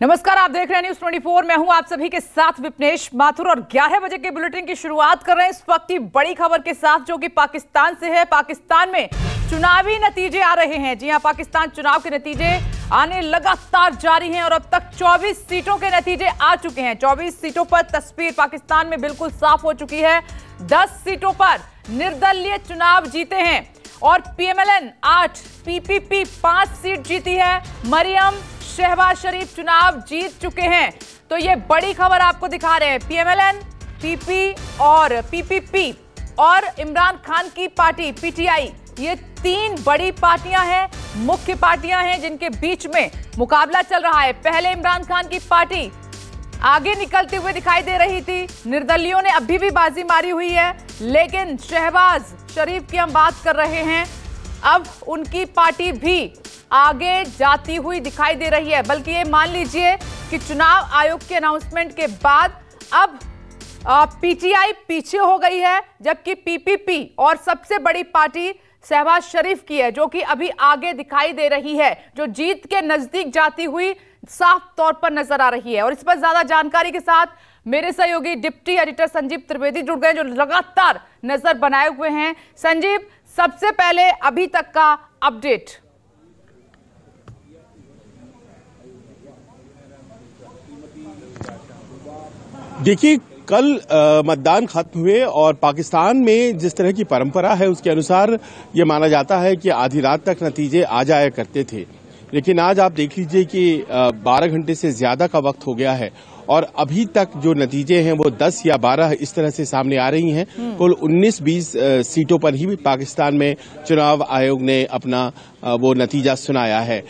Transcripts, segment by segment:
नमस्कार, आप देख रहे हैं न्यूज़ 24। मैं हूं आप सभी के साथ विपनेश माथुर और 11 बजे के बुलेटिन की शुरुआत कर रहे हैं इस वक्त की बड़ी खबर के साथ, जो कि पाकिस्तान से है। पाकिस्तान में चुनावी नतीजे आ रहे हैं। जी हां, पाकिस्तान चुनाव के नतीजे आने लगातार जारी हैं और अब तक 24 सीटों के नतीजे आ चुके हैं। 24 सीटों पर तस्वीर पाकिस्तान में बिल्कुल साफ हो चुकी है। 10 सीटों पर निर्दलीय चुनाव जीते हैं और पीएमएलएन 8, पीपीपी 5 सीट जीती है। मरियम शहबाज शरीफ चुनाव जीत चुके हैं। तो ये बड़ी खबर आपको दिखा रहे हैं। पीएमएलएन, पीपी और पीपीपी और इमरान खान की पार्टी पीटीआई, ये 3 बड़ी पार्टियां हैं, मुख्य पार्टियां हैं जिनके बीच में मुकाबला चल रहा है। पहले इमरान खान की पार्टी आगे निकलते हुए दिखाई दे रही थी। निर्दलियों ने अभी भी बाजी मारी हुई है, लेकिन शहबाज शरीफ की हम बात कर रहे हैं, अब उनकी पार्टी भी आगे जाती हुई दिखाई दे रही है। बल्कि ये मान लीजिए कि चुनाव आयोग के अनाउंसमेंट के बाद अब पीटीआई पीछे हो गई है, जबकि पीपीपी और सबसे बड़ी पार्टी शहबाज शरीफ की है, जो कि अभी आगे दिखाई दे रही है, जो जीत के नजदीक जाती हुई साफ तौर पर नजर आ रही है। और इस पर ज्यादा जानकारी के साथ मेरे सहयोगी डिप्टी एडिटर संजीव त्रिवेदी जुड़ गए, जो लगातार नजर बनाए हुए हैं। संजीव, सबसे पहले अभी तक का अपडेट। देखिए, कल मतदान खत्म हुए और पाकिस्तान में जिस तरह की परंपरा है उसके अनुसार ये माना जाता है कि आधी रात तक नतीजे आ जाया करते थे, लेकिन आज आप देख लीजिए कि 12 घंटे से ज्यादा का वक्त हो गया है और अभी तक जो नतीजे हैं वो 10 या 12 इस तरह से सामने आ रही हैं। कुल 19-20 सीटों पर ही पाकिस्तान में चुनाव आयोग ने अपना वो नतीजा सुनाया है।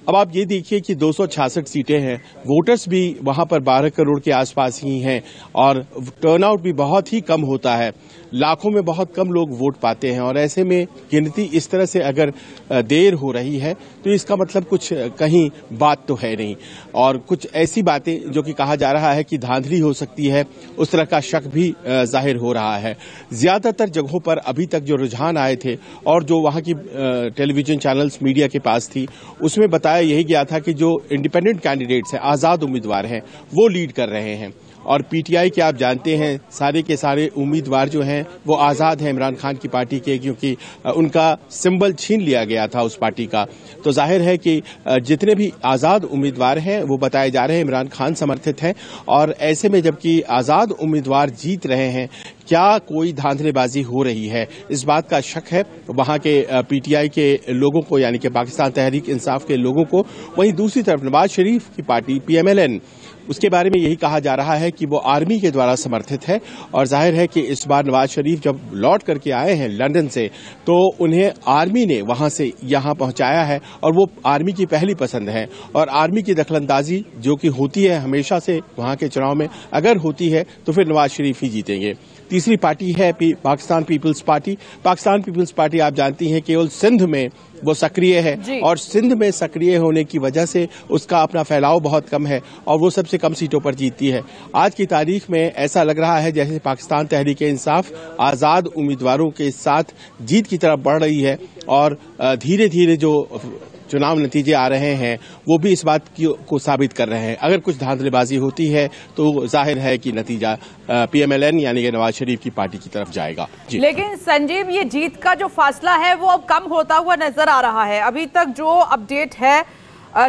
अब आप ये देखिए कि 266 सीटें हैं, वोटर्स भी वहां पर 12 करोड़ के आसपास ही हैं और टर्नआउट भी बहुत ही कम होता है। लाखों में बहुत कम लोग वोट पाते हैं और ऐसे में गिनती इस तरह से अगर देर हो रही है तो इसका मतलब कुछ कहीं बात तो है नहीं। और कुछ ऐसी बातें जो कि कहा जा रहा है कि धांधली हो सकती है, उस तरह का शक भी जाहिर हो रहा है। ज्यादातर जगहों पर अभी तक जो रुझान आए थे और जो वहां की टेलीविजन चैनल्स मीडिया के पास थी, उसमें बताया यही गया था कि जो इंडिपेंडेंट कैंडिडेट्स हैं, आजाद उम्मीदवार हैं, वो लीड कर रहे हैं। और पीटीआई के आप जानते हैं सारे के सारे उम्मीदवार जो हैं वो आजाद हैं इमरान खान की पार्टी के, क्योंकि उनका सिंबल छीन लिया गया था उस पार्टी का। तो जाहिर है कि जितने भी आजाद उम्मीदवार हैं वो बताए जा रहे हैं इमरान खान समर्थित हैं। और ऐसे में जबकि आजाद उम्मीदवार जीत रहे हैं, क्या कोई धांधलेबाजी हो रही है, इस बात का शक है वहां के पीटीआई के लोगों को, यानी कि पाकिस्तान तहरीक इंसाफ के लोगों को। वहीं दूसरी तरफ नवाज शरीफ की पार्टी पीएमएलएन, उसके बारे में यही कहा जा रहा है कि वो आर्मी के द्वारा समर्थित है। और जाहिर है कि इस बार नवाज शरीफ जब लौट करके आए हैं लंदन से, तो उन्हें आर्मी ने वहां से यहां पहुंचाया है और वो आर्मी की पहली पसंद है। और आर्मी की दखलंदाजी जो कि होती है हमेशा से वहां के चुनाव में, अगर होती है तो फिर नवाज शरीफ ही जीतेंगे। तीसरी पार्टी है Pakistan Peoples Party. Pakistan Peoples Party आप जानती हैं केवल सिंध में वो सक्रिय है और सिंध में सक्रिय होने की वजह से उसका अपना फैलाव बहुत कम है और वो सबसे कम सीटों पर जीतती है। आज की तारीख में ऐसा लग रहा है जैसे पाकिस्तान तहरीक इंसाफ आजाद उम्मीदवारों के साथ जीत की तरफ बढ़ रही है और धीरे धीरे जो चुनाव नतीजे आ रहे हैं वो भी इस बात को साबित कर रहे हैं। अगर कुछ धांधलेबाजी होती है तो जाहिर है कि नतीजा पीएमएलएन यानी कि नवाज शरीफ की पार्टी की तरफ जाएगा। लेकिन संजीव, ये जीत का जो फासला है वो अब कम होता हुआ नजर आ रहा है। अभी तक जो अपडेट है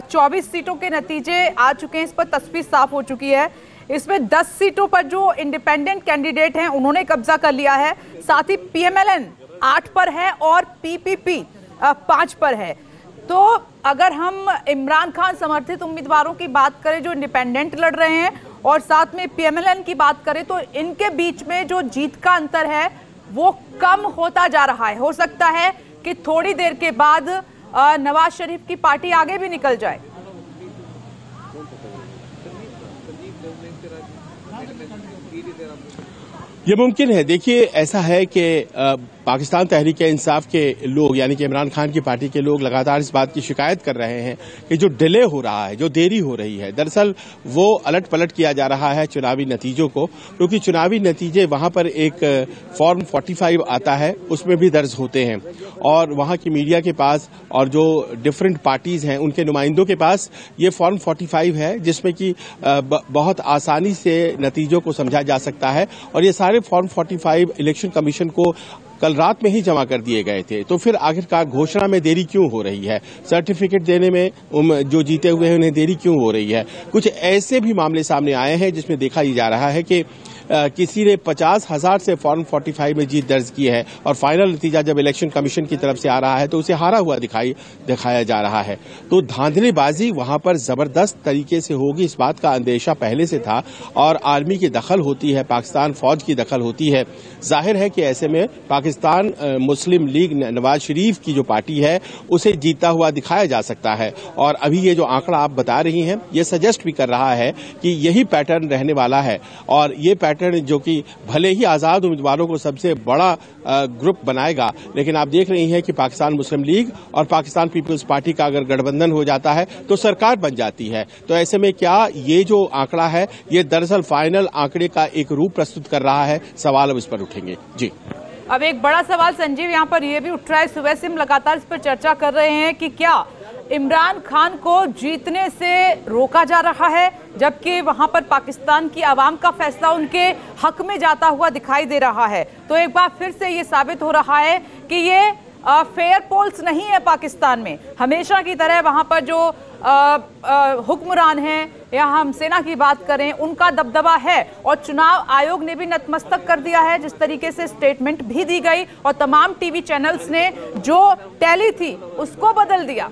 24 सीटों के नतीजे आ चुके हैं, इस पर तस्वीर साफ हो चुकी है। इसमें 10 सीटों पर जो इंडिपेंडेंट कैंडिडेट हैं उन्होंने कब्जा कर लिया है, साथ ही पीएमएलएन 8 पर है और पीपीपी 5 पर है। तो अगर हम इमरान खान समर्थित उम्मीदवारों की बात करें जो इंडिपेंडेंट लड़ रहे हैं और साथ में पीएमएलएन की बात करें, तो इनके बीच में जो जीत का अंतर है वो कम होता जा रहा है। हो सकता है कि थोड़ी देर के बाद नवाज शरीफ की पार्टी आगे भी निकल जाए। ये मुमकिन है। देखिए, ऐसा है कि पाकिस्तान तहरीक इंसाफ के लोग यानी कि इमरान खान की पार्टी के लोग लगातार इस बात की शिकायत कर रहे हैं कि जो डिले हो रहा है, जो देरी हो रही है, दरअसल वो अलट पलट किया जा रहा है चुनावी नतीजों को, क्योंकि चुनावी नतीजे वहां पर एक फॉर्म 45 आता है, उसमें भी दर्ज होते हैं और वहां की मीडिया के पास और जो डिफरेंट पार्टीज हैं उनके नुमाइंदों के पास ये फॉर्म 45 है, जिसमें कि बहुत आसानी से नतीजों को समझा जा सकता है। और ये सारे फॉर्म 45 इलेक्शन कमीशन को कल रात में ही जमा कर दिए गए थे। तो फिर आखिरकार घोषणा में देरी क्यों हो रही है, सर्टिफिकेट देने में जो जीते हुए हैं उन्हें देरी क्यों हो रही है? कुछ ऐसे भी मामले सामने आए हैं जिसमें देखा ही जा रहा है कि किसी ने 50,000 से फॉर्म 45 में जीत दर्ज की है और फाइनल नतीजा जब इलेक्शन कमीशन की तरफ से आ रहा है तो उसे हारा हुआ दिखाया जा रहा है। तो धांधलीबाजी वहां पर जबरदस्त तरीके से होगी, इस बात का अंदेशा पहले से था और आर्मी की दखल होती है, पाकिस्तान फौज की दखल होती है। जाहिर है कि ऐसे में पाकिस्तान मुस्लिम लीग नवाज शरीफ की जो पार्टी है उसे जीतता हुआ दिखाया जा सकता है। और अभी ये जो आंकड़ा आप बता रही हैं ये सजेस्ट भी कर रहा है कि यही पैटर्न रहने वाला है और ये पैटर्न जो कि भले ही आजाद उम्मीदवारों को सबसे बड़ा ग्रुप बनाएगा, लेकिन आप देख रही हैं कि पाकिस्तान मुस्लिम लीग और पाकिस्तान पीपल्स पार्टी का अगर गठबंधन हो जाता है तो सरकार बन जाती है। तो ऐसे में क्या ये जो आंकड़ा है ये दरअसल फाइनल आंकड़े का एक रूप प्रस्तुत कर रहा है? सवाल अब इस पर उठेंगे। जी, अब एक बड़ा सवाल संजीव यहाँ पर यह भी उठ रहा है, सुबह से हम लगातार इस पर चर्चा कर रहे हैं कि क्या इमरान खान को जीतने से रोका जा रहा है, जबकि वहां पर पाकिस्तान की आवाम का फैसला उनके हक में जाता हुआ दिखाई दे रहा है। तो एक बार फिर से ये साबित हो रहा है कि ये फेयर पोल्स नहीं है पाकिस्तान में। हमेशा की तरह वहां पर जो हुक्मरान हैं या हम सेना की बात करें उनका दबदबा है और चुनाव आयोग ने भी नतमस्तक कर दिया है, जिस तरीके से स्टेटमेंट भी दी गई और तमाम टीवी चैनल्स ने जो टैली थी उसको बदल दिया।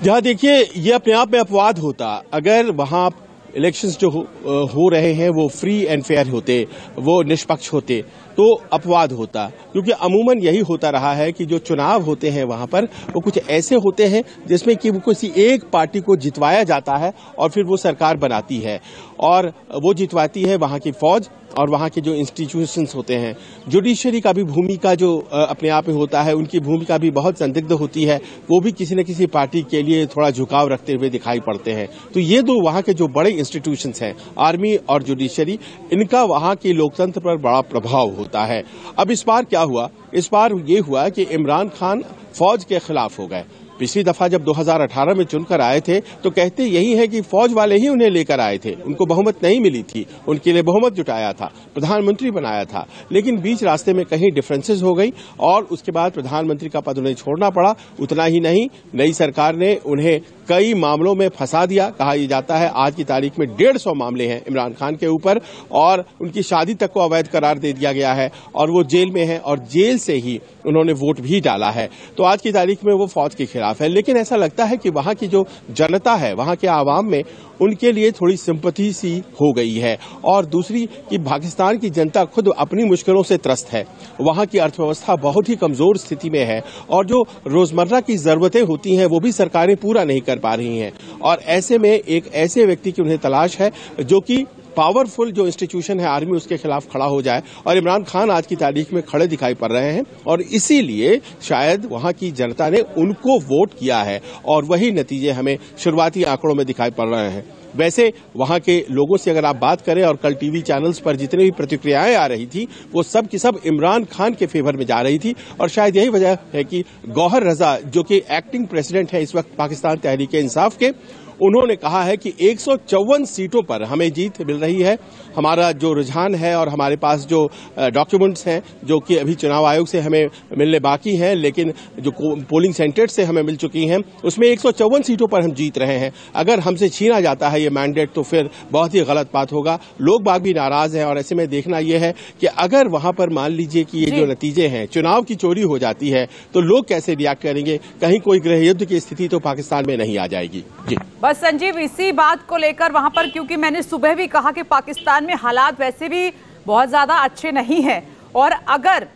जहां देखिए ये अपने आप में अपवाद होता अगर वहां इलेक्शंस जो हो रहे हैं वो फ्री एंड फेयर होते, वो निष्पक्ष होते तो अपवाद होता, क्योंकि अमूमन यही होता रहा है कि जो चुनाव होते हैं वहां पर वो कुछ ऐसे होते हैं जिसमें कि वो किसी एक पार्टी को जितवाया जाता है और फिर वो सरकार बनाती है और वो जितवाती है वहां की फौज और वहां के जो इंस्टीट्यूशंस होते हैं। जुडिशरी का भी भूमिका जो अपने आप में होता है, उनकी भूमिका भी बहुत संदिग्ध होती है, वो भी किसी न किसी पार्टी के लिए थोड़ा झुकाव रखते हुए दिखाई पड़ते हैं। तो ये दो वहां के जो बड़े इंस्टीट्यूशंस हैं, आर्मी और जुडिशरी, इनका वहां के लोकतंत्र पर बड़ा प्रभाव होता है। अब इस बार क्या हुआ? इस बार ये हुआ कि इमरान खान फौज के खिलाफ हो गए। पिछली दफा जब 2018 में चुनकर आए थे तो कहते यही है कि फौज वाले ही उन्हें लेकर आए थे, उनको बहुमत नहीं मिली थी, उनके लिए बहुमत जुटाया था, प्रधानमंत्री बनाया था, लेकिन बीच रास्ते में कहीं डिफरेंसेस हो गई और उसके बाद प्रधानमंत्री का पद उन्हें छोड़ना पड़ा। उतना ही नहीं, नई सरकार ने उन्हें कई मामलों में फंसा दिया। कहा यह जाता है आज की तारीख में 150 मामले हैं इमरान खान के ऊपर और उनकी शादी तक को अवैध करार दे दिया गया है और वो जेल में है और जेल से ही उन्होंने वोट भी डाला है। तो आज की तारीख में वो फौज के खिलाफ है, लेकिन ऐसा लगता है कि वहां की जो जनता है, वहां के आवाम में उनके लिए थोड़ी सिंपैथी सी हो गई है। और दूसरी कि पाकिस्तान की जनता खुद अपनी मुश्किलों से त्रस्त है, वहां की अर्थव्यवस्था बहुत ही कमजोर स्थिति में है और जो रोजमर्रा की जरूरतें होती हैं वो भी सरकारें पूरा नहीं कर पा रही हैं और ऐसे में एक ऐसे व्यक्ति की उन्हें तलाश है जो कि पावरफुल जो इंस्टीट्यूशन है आर्मी, उसके खिलाफ खड़ा हो जाए और इमरान खान आज की तारीख में खड़े दिखाई पड़ रहे हैं और इसीलिए शायद वहां की जनता ने उनको वोट किया है और वही नतीजे हमें शुरुआती आंकड़ों में दिखाई पड़ रहे हैं। वैसे वहां के लोगों से अगर आप बात करें और कल टीवी चैनल्स पर जितनी भी प्रतिक्रियाएं आ रही थी वो सब की सब इमरान खान के फेवर में जा रही थी और शायद यही वजह है कि गौहर रजा जो कि एक्टिंग प्रेसिडेंट है इस वक्त पाकिस्तान तहरीक इंसाफ के, उन्होंने कहा है कि 154 सीटों पर हमें जीत मिल रही है। हमारा जो रुझान है और हमारे पास जो डॉक्यूमेंट्स हैं जो कि अभी चुनाव आयोग से हमें मिलने बाकी हैं, लेकिन जो पोलिंग सेंटर्स से हमें मिल चुकी हैं, उसमें 154 सीटों पर हम जीत रहे हैं। अगर हमसे छीना जाता है ये मैंडेट तो फिर बहुत ही गलत बात होगा। लोग बाग भी नाराज हैं और ऐसे में देखना यह है कि अगर वहां पर मान लीजिए कि ये जो नतीजे हैं, चुनाव की चोरी हो जाती है तो लोग कैसे रिएक्ट करेंगे? कहीं कोई गृह युद्ध की स्थिति तो पाकिस्तान में नहीं आ जाएगी। जी बस संजीव, इसी बात को लेकर वहां पर, क्योंकि मैंने सुबह भी कहा कि पाकिस्तान में हालात वैसे भी बहुत ज्यादा अच्छे नहीं हैं और अगर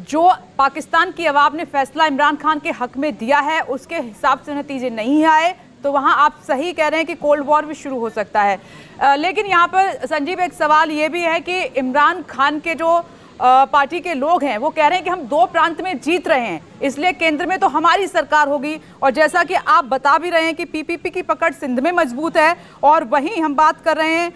जो पाकिस्तान की अवाम ने फैसला इमरान खान के हक में दिया है उसके हिसाब से नतीजे नहीं आए तो वहां आप सही कह रहे हैं कि कोल्ड वॉर भी शुरू हो सकता है। लेकिन यहां पर संजीव एक सवाल ये भी है कि इमरान खान के जो पार्टी के लोग हैं वो कह रहे हैं कि हम 2 प्रांत में जीत रहे हैं, इसलिए केंद्र में तो हमारी सरकार होगी। और जैसा कि आप बता भी रहे हैं कि पीपीपी की पकड़ सिंध में मजबूत है, और वहीं हम बात कर रहे हैं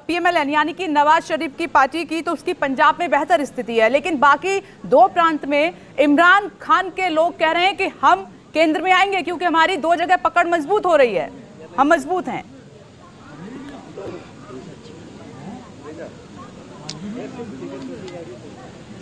पीएमएल यानी कि नवाज शरीफ की पार्टी की, तो उसकी पंजाब में बेहतर स्थिति है। लेकिन बाकी 2 प्रांत में इमरान खान के लोग कह रहे हैं कि हम केंद्र में आएंगे क्योंकि हमारी 2 जगह पकड़ मजबूत हो रही है, हम मजबूत हैं।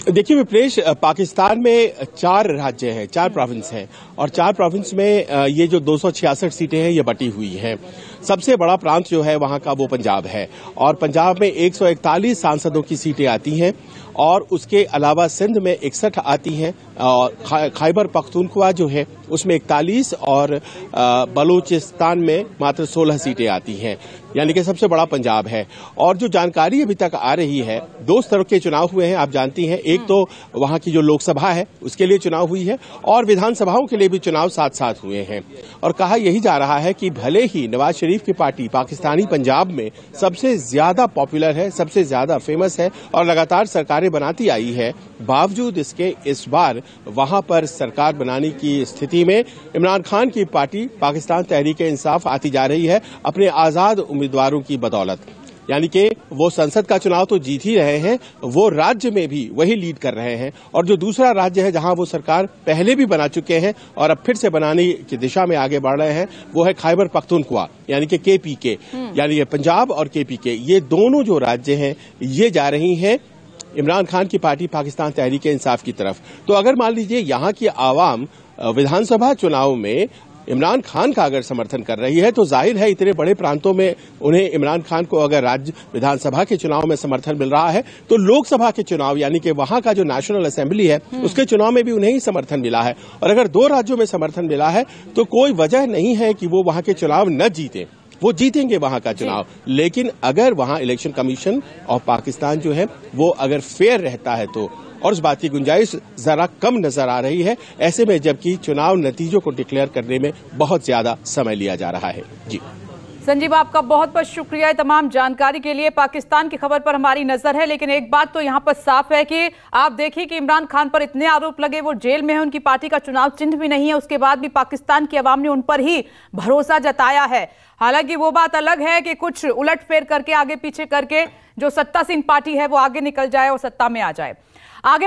देखिए विप्लेश, पाकिस्तान में 4 राज्य हैं, 4 प्रोविंस हैं, और 4 प्रोविंस में ये जो 266 सीटें हैं ये बटी हुई हैं। सबसे बड़ा प्रांत जो है वहां का वो पंजाब है, और पंजाब में 141 सांसदों की सीटें आती हैं, और उसके अलावा सिंध में 61 आती हैं, और खैबर पख्तूनख्वा जो है उसमें 41, और बलूचिस्तान में मात्र 16 सीटें आती हैं, यानी कि सबसे बड़ा पंजाब है। और जो जानकारी अभी तक आ रही है, 2 स्तर के चुनाव हुए हैं, आप जानती हैं। एक तो वहां की जो लोकसभा है उसके लिए चुनाव हुई है, और विधानसभाओं के लिए भी चुनाव साथ साथ हुए हैं। और कहा यही जा रहा है कि भले ही नवाज शरीफ की पार्टी पाकिस्तानी पंजाब में सबसे ज्यादा पॉपुलर है, सबसे ज्यादा फेमस है, और लगातार सरकारें बनाती आई है, बावजूद इसके इस बार वहां पर सरकार बनाने की स्थिति में इमरान खान की पार्टी पाकिस्तान तहरीक-ए-इंसाफ आती जा रही है अपने आजाद उम्मीदवारों की बदौलत। यानी कि वो संसद का चुनाव तो जीत ही रहे हैं, वो राज्य में भी वही लीड कर रहे हैं। और जो दूसरा राज्य है जहां वो सरकार पहले भी बना चुके हैं और अब फिर से बनाने की दिशा में आगे बढ़ रहे हैं, वो है खैबर पख्तूनख्वा यानी कि केपीके, यानी कि पंजाब और केपीके, ये दोनों जो राज्य हैं ये जा रही हैं इमरान खान की पार्टी पाकिस्तान तहरीक-ए-इंसाफ की तरफ। तो अगर मान लीजिए यहां की आवाम विधानसभा चुनाव में इमरान खान का अगर समर्थन कर रही है, तो जाहिर है इतने बड़े प्रांतों में उन्हें इमरान खान को अगर राज्य विधानसभा के चुनाव में समर्थन मिल रहा है, तो लोकसभा के चुनाव यानी कि वहां का जो नेशनल असेंबली है उसके चुनाव में भी उन्हें ही समर्थन मिला है। और अगर 2 राज्यों में समर्थन मिला है तो कोई वजह नहीं है कि वो वहां के चुनाव न जीते, वो जीतेंगे वहां का चुनाव। लेकिन अगर वहां इलेक्शन कमीशन ऑफ पाकिस्तान जो है वो अगर फेयर रहता है तो, और उस बात की गुंजाइश जरा कम नजर आ रही है ऐसे में, जबकि चुनाव नतीजों को डिक्लेयर करने में बहुत ज्यादा समय लिया जा रहा है। जी संजीव, आपका बहुत बहुत शुक्रिया तमाम जानकारी के लिए। पाकिस्तान की खबर पर हमारी नजर है, लेकिन एक बात तो यहाँ पर साफ है कि आप देखिए कि इमरान खान पर इतने आरोप लगे, वो जेल में है, उनकी पार्टी का चुनाव चिन्ह भी नहीं है, उसके बाद भी पाकिस्तान की आवाम ने उन पर ही भरोसा जताया है। हालांकि वो बात अलग है कि कुछ उलटफेर करके, आगे पीछे करके जो सत्तासीन पार्टी है वो आगे निकल जाए और सत्ता में आ जाए। आगे